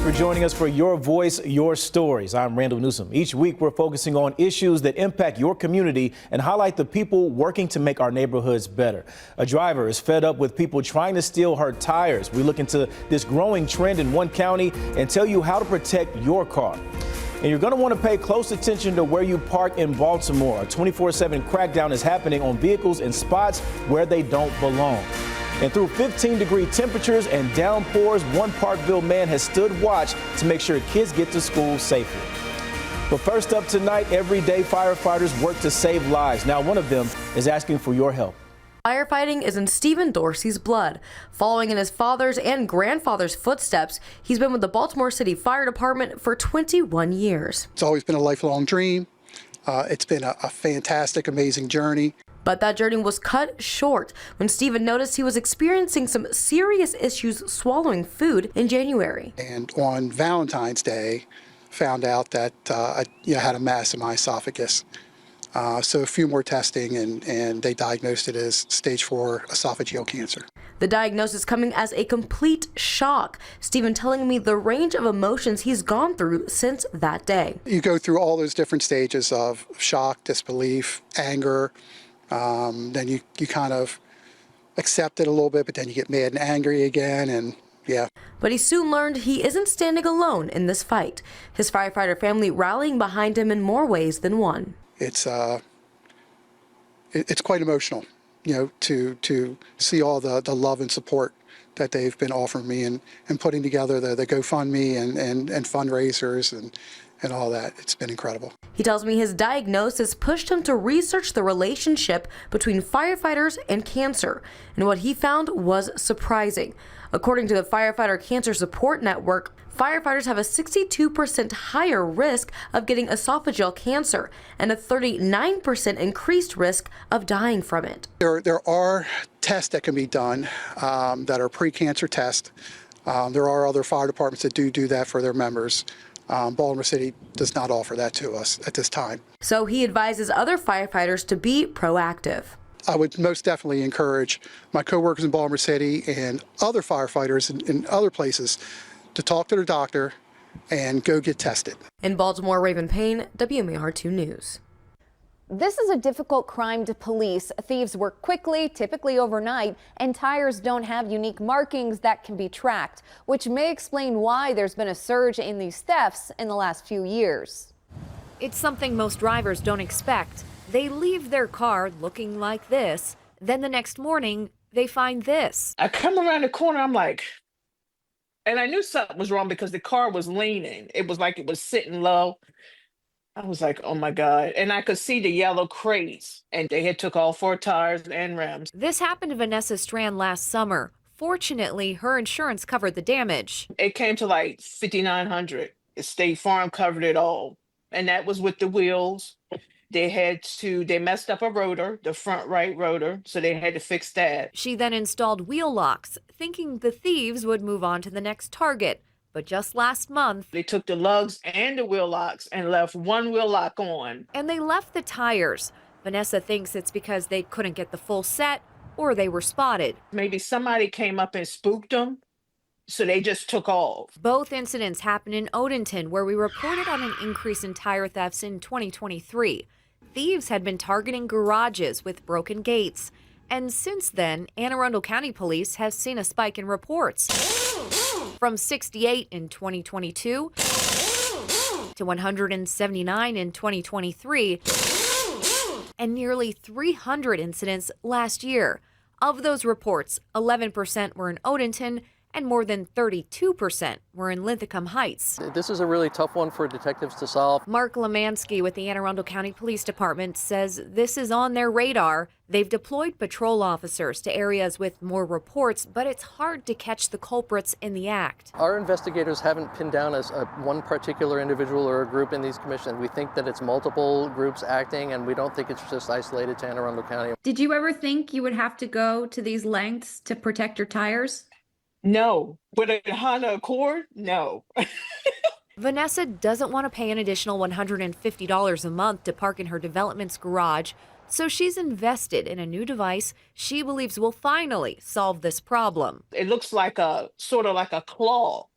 for joining us for Your Voice, Your Stories. I'm Randall Newsom. Each week, we're focusing on issues that impact your community and highlight the people working to make our neighborhoods better. A driver is fed up with people trying to steal her tires. We look into this growing trend in one county and tell you how to protect your car. And you're going to want to pay close attention to where you park in Baltimore. A 24/7 crackdown is happening on vehicles in spots where they don't belong. And through 15-degree temperatures and downpours, one Parkville man has stood watch to make sure kids get to school safely. But first up tonight, everyday firefighters work to save lives. Now, one of them is asking for your help. Firefighting is in Stephen Dorsey's blood. Following in his father's and grandfather's footsteps, he's been with the Baltimore City Fire Department for 21 years. It's always been a lifelong dream. It's been a fantastic, amazing journey. But that journey was cut short when Stephen noticed he was experiencing some serious issues swallowing food in January. And on Valentine's Day, found out that I had a mass in my esophagus. So a few more testing, and they diagnosed it as stage 4 esophageal cancer. The diagnosis coming as a complete shock. Stephen telling me the range of emotions he's gone through since that day. You go through all those different stages of shock, disbelief, anger. Then you kind of accept it a little bit, but then you get mad and angry again, and yeah. But he soon learned he isn't standing alone in this fight. His firefighter family rallying behind him in more ways than one. It's quite emotional, to see all the love and support that they've been offering me and putting together the GoFundMe and fundraisers and all that. It's been incredible. He tells me his diagnosis pushed him to research the relationship between firefighters and cancer, and what he found was surprising. According to the Firefighter Cancer Support Network, firefighters have a 62% higher risk of getting esophageal cancer and a 39% increased risk of dying from it. There are tests that can be done that are pre-cancer tests. There are other fire departments that do that for their members. Baltimore City does not offer that to us at this time. So he advises other firefighters to be proactive. I would most definitely encourage my coworkers in Baltimore City and other firefighters in other places to talk to their doctor and go get tested. In Baltimore, Raven Payne, WMAR 2 News. This is a difficult crime to police. Thieves work quickly, typically overnight, and tires don't have unique markings that can be tracked, which may explain why there's been a surge in these thefts in the last few years. It's something most drivers don't expect. They leave their car looking like this, then the next morning they find this. I come around the corner, I'm like, and I knew something was wrong because the car was leaning. It was like it was sitting low. I was like, oh my God. And I could see the yellow crates, and they had took all 4 tires and rims. This happened to Vanessa Strand last summer. Fortunately, her insurance covered the damage. It came to like $5,900. State Farm covered it all. And that was with the wheels. They messed up a rotor, the front right rotor, so they had to fix that. She then installed wheel locks, thinking the thieves would move on to the next target. But just last month, they took the lugs and the wheel locks and left one wheel lock on. And they left the tires. Vanessa thinks it's because they couldn't get the full set or they were spotted. Maybe somebody came up and spooked them, so they just took off. Both incidents happened in Odenton, where we reported on an increase in tire thefts in 2023. Thieves had been targeting garages with broken gates. And since then, Anne Arundel County Police has seen a spike in reports. From 68 in 2022 to 179 in 2023, and nearly 300 incidents last year. Of those reports, 11% were in Odenton and more than 32% were in Linthicum Heights. This is a really tough one for detectives to solve. Mark Lemansky with the Anne Arundel County Police Department says this is on their radar. They've deployed patrol officers to areas with more reports, but it's hard to catch the culprits in the act. Our investigators haven't pinned down as one particular individual or a group in these commissions. We think that it's multiple groups acting, and we don't think it's just isolated to Anne Arundel County. Did you ever think you would have to go to these lengths to protect your tires? No. With a Honda Accord? No. Vanessa doesn't want to pay an additional $150 a month to park in her development's garage, so she's invested in a new device she believes will finally solve this problem. It looks like sort of like a claw,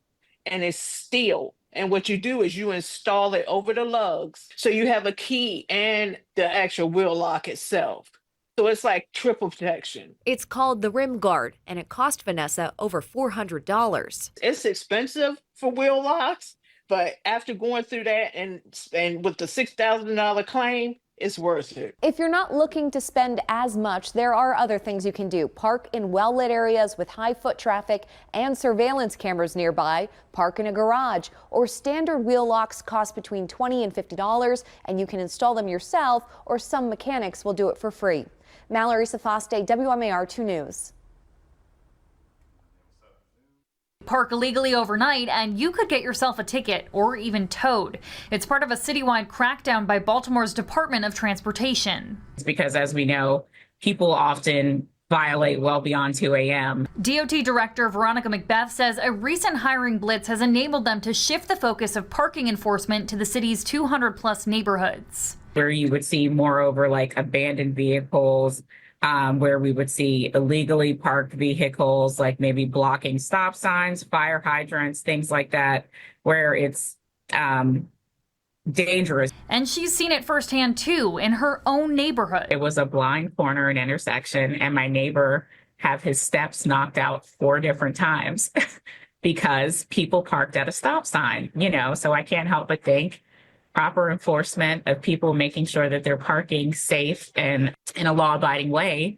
and it's steel. And what you do is you install it over the lugs. So you have a key and the actual wheel lock itself. So it's like triple protection. It's called the Rim Guard, and it cost Vanessa over $400. It's expensive for wheel locks, but after going through that and with the $6,000 claim, it's worth it. If you're not looking to spend as much, there are other things you can do. Park in well-lit areas with high foot traffic and surveillance cameras nearby. Park in a garage, or standard wheel locks cost between $20 and $50, and you can install them yourself, or some mechanics will do it for free. Mallory, WMAR 2 News. Park illegally overnight and you could get yourself a ticket or even towed. It's part of a citywide crackdown by Baltimore's Department of Transportation. It's because, as we know, people often violate well beyond 2 a.m. DOT Director Veronica McBeth says a recent hiring blitz has enabled them to shift the focus of parking enforcement to the city's 200-plus neighborhoods. Where you would see, moreover, like abandoned vehicles, where we would see illegally parked vehicles, like maybe blocking stop signs, fire hydrants, things like that, where it's dangerous. And she's seen it firsthand, too, in her own neighborhood. It was a blind corner and intersection, and my neighbor had his steps knocked out 4 different times because people parked at a stop sign, so I can't help but think proper enforcement of people making sure that they're parking safe and in a law-abiding way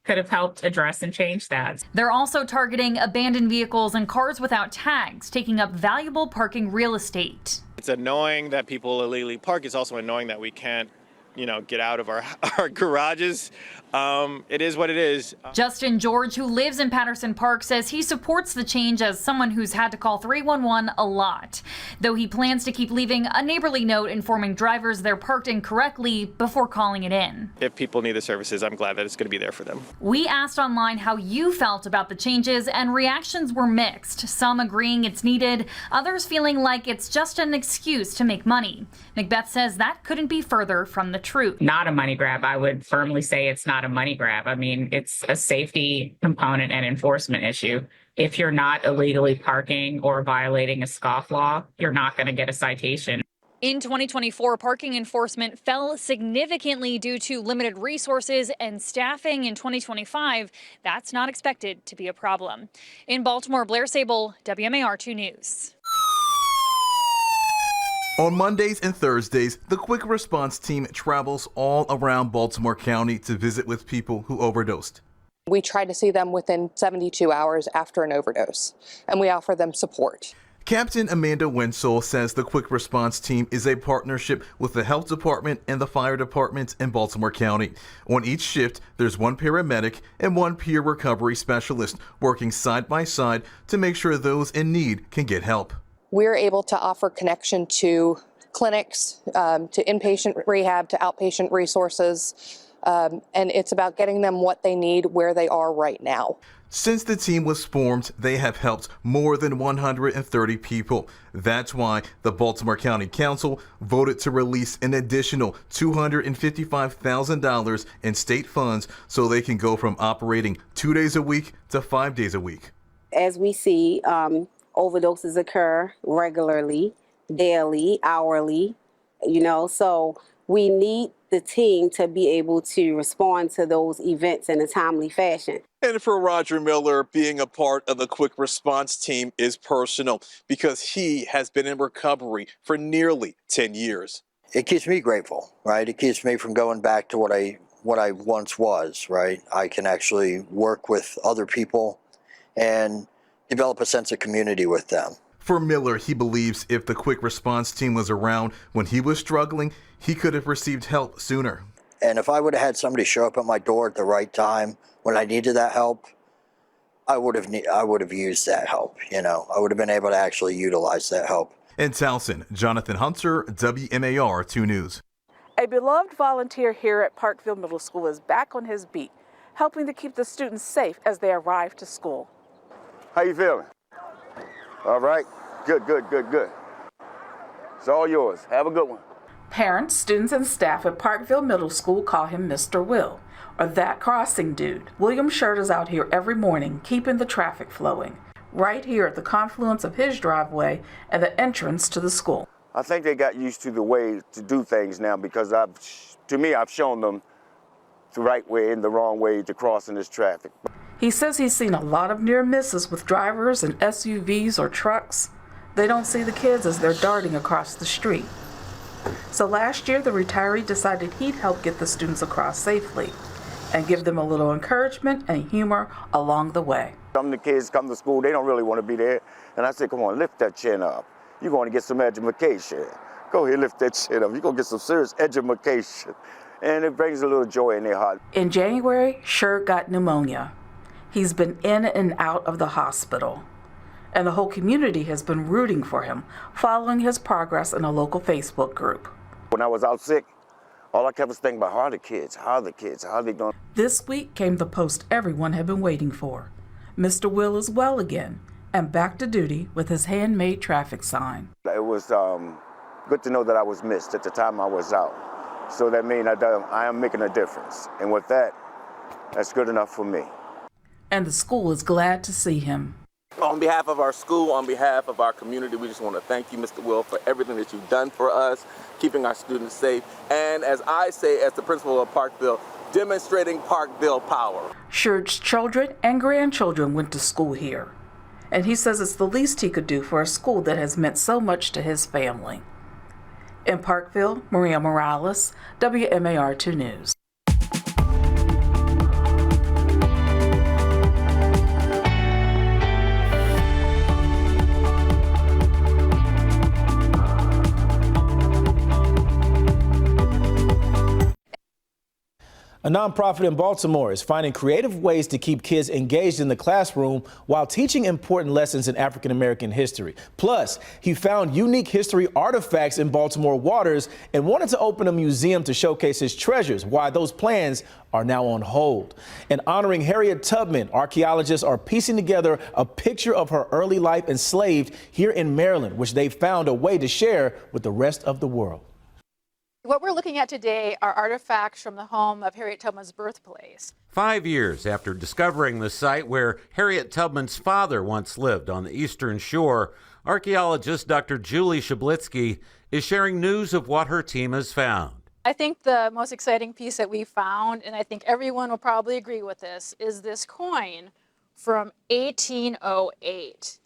could have helped address and change that. They're also targeting abandoned vehicles and cars without tags, taking up valuable parking real estate. It's annoying that people illegally park. It's also annoying that we can't, get out of our garages. It is what it is. Justin George, who lives in Patterson Park, says he supports the change as someone who's had to call 311 a lot, though he plans to keep leaving a neighborly note informing drivers they're parked incorrectly before calling it in. If people need the services, I'm glad that it's going to be there for them. We asked online how you felt about the changes, and reactions were mixed. Some agreeing it's needed, others feeling like it's just an excuse to make money. McBeth says that couldn't be further from the truth. Not a money grab. I would firmly say it's not a money grab. I mean, it's a safety component and enforcement issue. If you're not illegally parking or violating a scofflaw, you're not going to get a citation. In 2024, parking enforcement fell significantly due to limited resources and staffing. In 2025, that's not expected to be a problem. In Baltimore, Blair Sable, WMAR 2 News. On Mondays and Thursdays, the Quick Response Team travels all around Baltimore County to visit with people who overdosed. We try to see them within 72 hours after an overdose, and we offer them support. Captain Amanda Winsell says the Quick Response Team is a partnership with the Health Department and the Fire Department in Baltimore County. On each shift, there's one paramedic and one peer recovery specialist working side by side to make sure those in need can get help. We're able to offer connection to clinics, to inpatient rehab, to outpatient resources, and it's about getting them what they need where they are right now. Since the team was formed, they have helped more than 130 people. That's why the Baltimore County Council voted to release an additional $255,000 in state funds so they can go from operating 2 days a week to 5 days a week. As we see, overdoses occur regularly, daily, hourly, so we need the team to be able to respond to those events in a timely fashion. And for Roger Miller, being a part of the Quick Response Team is personal because he has been in recovery for nearly 10 years. It keeps me grateful, right? It keeps me from going back to what I once was, right? I can actually work with other people and develop a sense of community with them. For Miller, he believes if the Quick Response Team was around when he was struggling, he could have received help sooner. And if I would have had somebody show up at my door at the right time when I needed that help, I would have used that help. I would have been able to actually utilize that help. In Towson, Jonathan Hunter, WMAR 2 News. A beloved volunteer here at Parkville Middle School is back on his beat, helping to keep the students safe as they arrive to school. How you feeling? All right. Good. It's all yours. Have a good one. Parents, students, and staff at Parkville Middle School call him Mr. Will, or that crossing dude. William Shirt is out here every morning, keeping the traffic flowing. right here at the confluence of his driveway and the entrance to the school. I think they got used to the way to do things now because I've shown them the right way and the wrong way to cross in this traffic. He says he's seen a lot of near misses with drivers in SUVs or trucks. They don't see the kids as they're darting across the street. So last year, the retiree decided he'd help get the students across safely and give them a little encouragement and humor along the way. Some of the kids come to school, they don't really want to be there. And I said, come on, lift that chin up. You're going to get some education. Go ahead, lift that chin up. You're going to get some serious education. And it brings a little joy in their heart. In January, Sher got pneumonia. He's been in and out of the hospital. And the whole community has been rooting for him, following his progress in a local Facebook group. When I was out sick, all I kept was thinking about how are the kids, how are the kids, how are they doing? This week came the post everyone had been waiting for. Mr. Will is well again and back to duty with his handmade traffic sign. It was good to know that I was missed at the time I was out. So that means I am making a difference. And with that, that's good enough for me. And the school is glad to see him. On behalf of our school, on behalf of our community, we just want to thank you, Mr. Will, for everything that you've done for us, keeping our students safe, and as I say, as the principal of Parkville, demonstrating Parkville power. Sher's children and grandchildren went to school here, and he says it's the least he could do for a school that has meant so much to his family. In Parkville, Maria Morales, WMAR 2 News. A nonprofit in Baltimore is finding creative ways to keep kids engaged in the classroom while teaching important lessons in African American history. Plus, he found unique history artifacts in Baltimore waters and wanted to open a museum to showcase his treasures, why those plans are now on hold. And honoring Harriet Tubman, archaeologists are piecing together a picture of her early life enslaved here in Maryland, which they found a way to share with the rest of the world. What we're looking at today are artifacts from the home of Harriet Tubman's birthplace. 5 years after discovering the site where Harriet Tubman's father once lived on the Eastern Shore, archaeologist Dr. Julie Shablitsky is sharing news of what her team has found. I think the most exciting piece that we found, and I think everyone will probably agree with this, is this coin from 1808.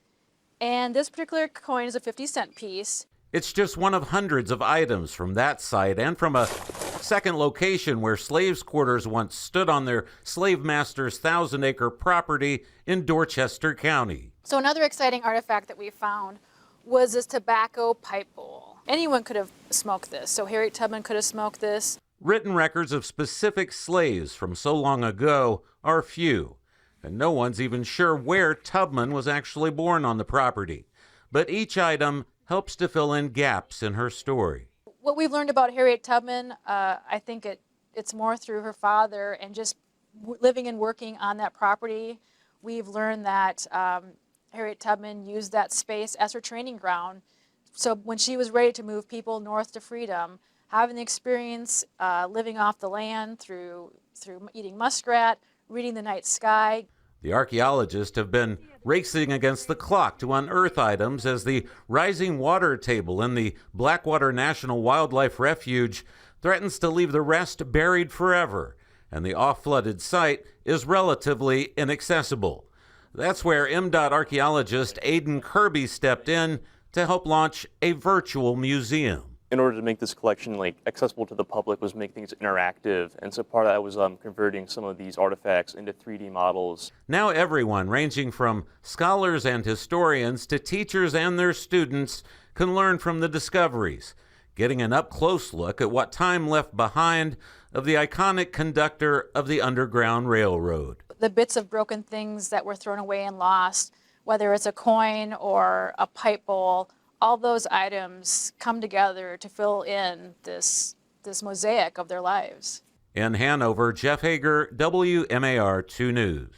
And this particular coin is a 50-cent piece. It's just one of hundreds of items from that site and from a second location where slaves' quarters once stood on their slave master's 1,000-acre property in Dorchester County. So another exciting artifact that we found was this tobacco pipe bowl. Anyone could have smoked this, so Harriet Tubman could have smoked this. Written records of specific slaves from so long ago are few, and no one's even sure where Tubman was actually born on the property. But each item helps to fill in gaps in her story. What we've learned about Harriet Tubman, I think it's more through her father and just living and working on that property. We've learned that Harriet Tubman used that space as her training ground. So when she was ready to move people north to freedom, having the experience living off the land through eating muskrat, reading the night sky. The archaeologists have been racing against the clock to unearth items as the rising water table in the Blackwater National Wildlife Refuge threatens to leave the rest buried forever, and the off-flooded site is relatively inaccessible. That's where MDOT archaeologist Aidan Kirby stepped in to help launch a virtual museum. In order to make this collection accessible to the public was make things interactive, and so part of that was converting some of these artifacts into 3D models. Now everyone, ranging from scholars and historians to teachers and their students, can learn from the discoveries, getting an up-close look at what time left behind of the iconic conductor of the Underground Railroad. The bits of broken things that were thrown away and lost, whether it's a coin or a pipe bowl, all those items come together to fill in this mosaic of their lives. In Hanover, Jeff Hager, WMAR 2 News.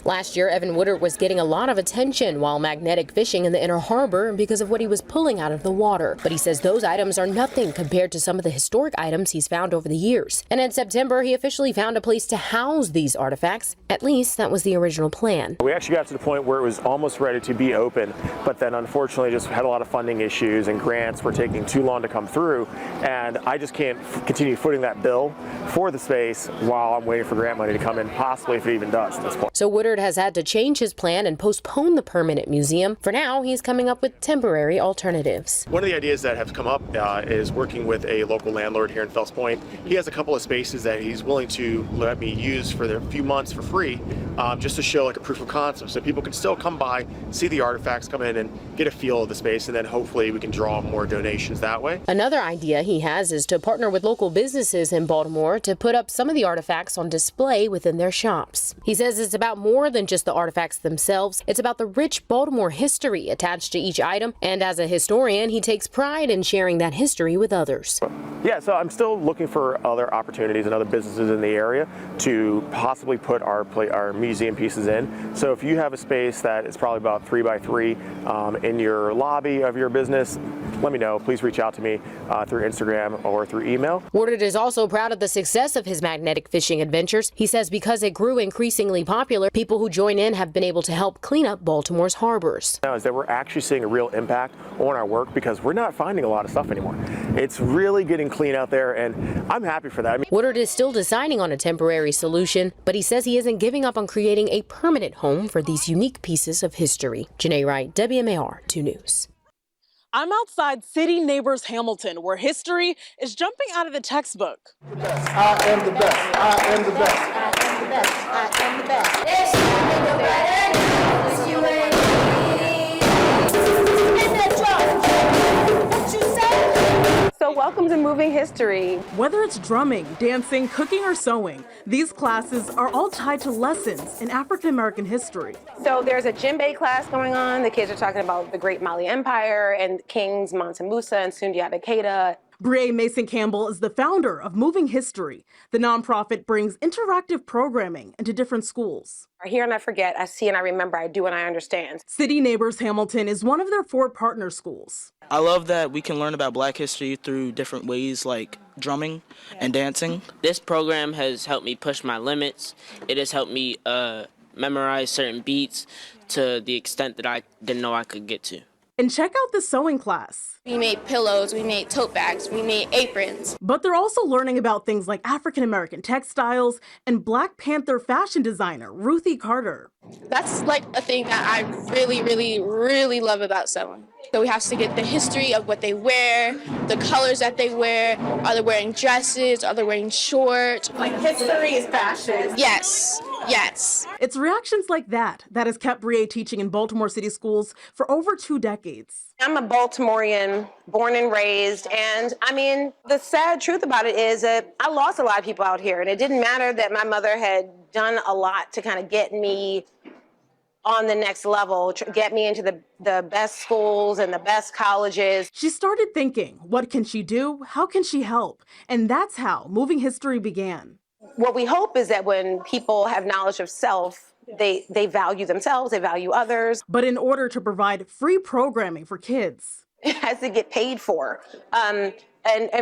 Last year, Evan Woodard was getting a lot of attention while magnetic fishing in the Inner Harbor because of what he was pulling out of the water. But he says those items are nothing compared to some of the historic items he's found over the years. And in September, he officially found a place to house these artifacts. At least that was the original plan. We actually got to the point where it was almost ready to be open, but then unfortunately just had a lot of funding issues and grants were taking too long to come through. And I just can't continue footing that bill for the space while I'm waiting for grant money to come in, possibly if it even does at this point. So Woodard has had to change his plan and postpone the permanent museum. For now, he's coming up with temporary alternatives. One of the ideas that have come up is working with a local landlord here in Fells Point. He has a couple of spaces that he's willing to let me use for a few months for free, just to show like a proof of concept, so people can still come by, see the artifacts, come in and get a feel of the space, and then hopefully we can draw more donations that way. Another idea he has is to partner with local businesses in Baltimore to put up some of the artifacts on display within their shops. He says it's about more than just the artifacts themselves. It's about the rich Baltimore history attached to each item, and as a historian, he takes pride in sharing that history with others. Yeah, so I'm still looking for other opportunities and other businesses in the area to possibly put our museum pieces in. So if you have a space that is probably about 3 by 3 in your lobby of your business, let me know. Please reach out to me through Instagram or through email. Woodard is also proud of the success of his magnetic fishing adventures. He says because it grew increasingly popular, people who join in have been able to help clean up Baltimore's harbors. Now is that we're actually seeing a real impact on our work because we're not finding a lot of stuff anymore. It's really getting clean out there, and I'm happy for that. Woodard is still deciding on a temporary solution, but he says he isn't giving up on creating a permanent home for these unique pieces of history. Janae Wright, WMAR 2 News. I'm outside City Neighbors Hamilton, where history is jumping out of the textbook. I am the best. I am the best. I am the best. I am the best. This you the better. This you ain't What you say? So welcome to Moving History. Whether it's drumming, dancing, cooking, or sewing, these classes are all tied to lessons in African American history. So there's a djembe class going on. The kids are talking about the Great Mali Empire and Kings Mansa Musa and Sundiata Keita. Bree Mason Campbell is the founder of Moving History. The nonprofit brings interactive programming into different schools. I hear and I forget, I see and I remember, I do and I understand. City Neighbors Hamilton is one of their 4 partner schools. I love that we can learn about Black history through different ways like drumming and dancing. This program has helped me push my limits. It has helped me memorize certain beats to the extent that I didn't know I could get to. And check out the sewing class. We made pillows, we made tote bags, we made aprons. But they're also learning about things like African American textiles and Black Panther fashion designer Ruthie Carter. That's like a thing that I really, really, really love about sewing. So we have to get the history of what they wear, the colors that they wear. Are they wearing dresses? Are they wearing shorts? Like history is fashion. Yes, yes. It's reactions like that has kept Brie teaching in Baltimore City schools for over 2 decades. I'm a Baltimorean, born and raised, and I mean, the sad truth about it is that I lost a lot of people out here, and it didn't matter that my mother had done a lot to kind of get me on the next level, get me into the best schools and the best colleges. She started thinking, what can she do? How can she help? And that's how Moving History began. What we hope is that when people have knowledge of self, they value themselves, they value others. But in order to provide free programming for kids, it has to get paid for. And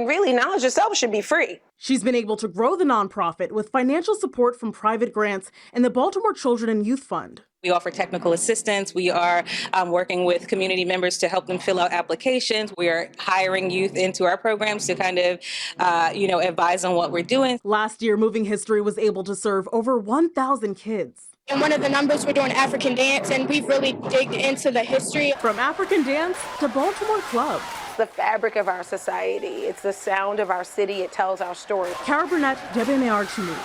really, knowledge of self should be free. She's been able to grow the nonprofit with financial support from private grants and the Baltimore Children and Youth Fund. We offer technical assistance. We are working with community members to help them fill out applications. We are hiring youth into our programs to kind of, advise on what we're doing. Last year, Moving History was able to serve over 1,000 kids. And one of the numbers, we're doing African dance, and we've really digged into the history. From African dance to Baltimore Club. The fabric of our society. It's the sound of our city. It tells our story. Cara Burnett, WMAR 2 News.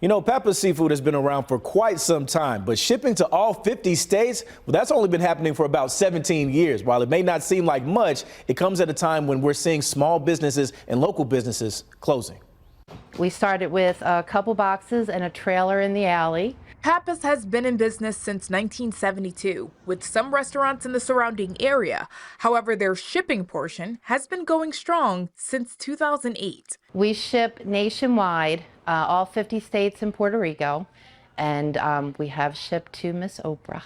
You know, Peppa Seafood has been around for quite some time, but shipping to all 50 states, well, that's only been happening for about 17 years. While it may not seem like much, it comes at a time when we're seeing small businesses and local businesses closing. We started with a couple boxes and a trailer in the alley. Pappas has been in business since 1972, with some restaurants in the surrounding area. However, their shipping portion has been going strong since 2008. We ship nationwide, all 50 states and Puerto Rico, and we have shipped to Miss Oprah.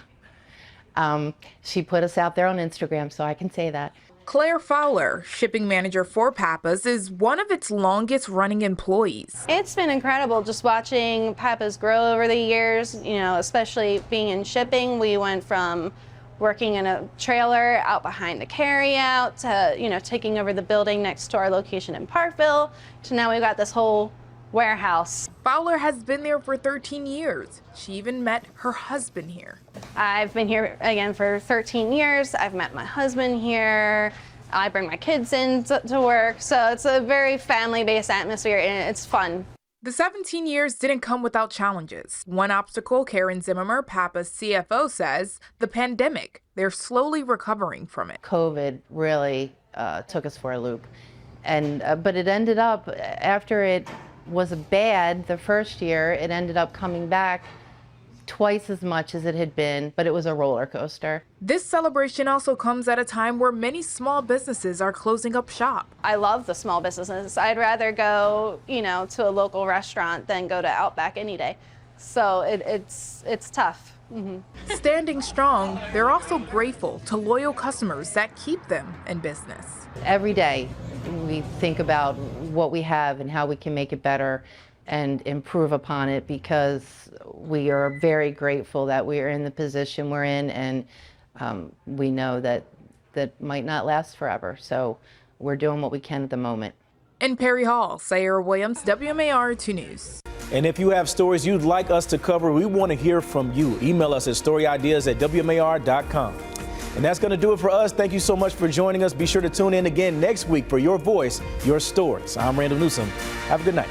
She put us out there on Instagram, so I can say that. Claire Fowler, shipping manager for Pappas, is one of its longest running employees. It's been incredible just watching Pappas grow over the years, especially being in shipping. We went from working in a trailer out behind the carryout to, taking over the building next to our location in Parkville, to now we've got this whole warehouse. Fowler has been there for 13 years. She even met her husband here. I've been here again for 13 years. I've met my husband here. I bring my kids in to work. So it's a very family-based atmosphere and it's fun. The 17 years didn't come without challenges. One obstacle, Karen Zimmermer, Pappas CFO, says the pandemic. They're slowly recovering from it. COVID really took us for a loop. But it ended up, after it was bad the first year, it ended up coming back twice as much as it had been, but it was a roller coaster. This celebration also comes at a time where many small businesses are closing up shop. I love the small businesses. I'd rather go, to a local restaurant than go to Outback any day. So it's tough. Mm-hmm. Standing strong, they're also grateful to loyal customers that keep them in business. Every day we think about what we have and how we can make it better and improve upon it, because we are very grateful that we are in the position we're in, and we know that might not last forever. So we're doing what we can at the moment. In Perry Hall, Sayra Williams, WMAR 2 News. And if you have stories you'd like us to cover, we want to hear from you. Email us at storyideas@wmar.com. And that's going to do it for us. Thank you so much for joining us. Be sure to tune in again next week for Your Voice, Your Stories. I'm Randall Newsom. Have a good night.